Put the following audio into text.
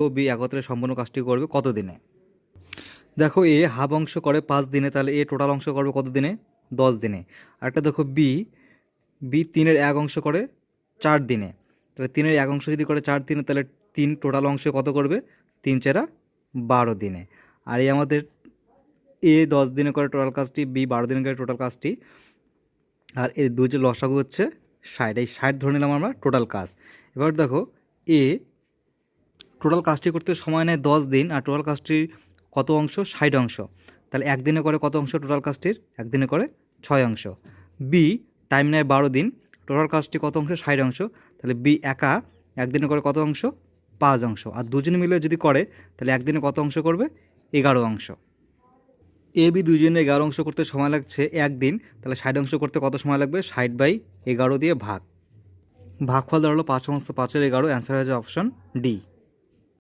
ও B একত্রে সম্পূর্ণ কাজটি করবে কত দিনে? দেখো এ হাফ অংশ করে 5 দিনে, তাহলে এ টোটাল অংশ করবে কত দিনে? 10 দিনে। আরেকটা দেখো বি, বি 3-এর 1 অংশ করে 4 দিনে, তাহলে 3-এর 1 অংশ যদি করে 4 দিনে, তাহলে 3 টোটাল অংশ কত করবে? 3 × 4 = 12 দিনে। আর এই আমাদের এ 10 দিনে করে টোটাল কাজটি, বি 12 দিনে করে টোটাল কাজটি, আর এর দুই যে লসাগু হচ্ছে 60, এই 60 ধরে নিলাম আমরা টোটাল কাজ। এবার দেখো এ টোটাল কাজটি করতে সময় নেয় 10 দিন, আর টোটাল কাজটির কত অংশ? 60 অংশ। তাহলে একদিনে করে কত অংশ টোটাল কাজটির? একদিনে করে 6 অংশ। বি টাইম নেয় 12 দিন, টোটাল কাজটি কত অংশ? 60 অংশ। তাহলে বি একা একদিনে করে কত অংশ? 5 অংশ। আর দুজনে মিলে যদি করে তাহলে একদিনে কত অংশ করবে? 11 অংশ। এ বি দুজনে 11 অংশ করতে সময় লাগছে 1 দিন, তাহলে 60 অংশ করতে কত সময় লাগবে? 60/11 দিয়ে ভাগ। ভাগফল দাঁড়ালো 5 × 5 = 11, অ্যান্সার হয়ে যায় অপশন ডি।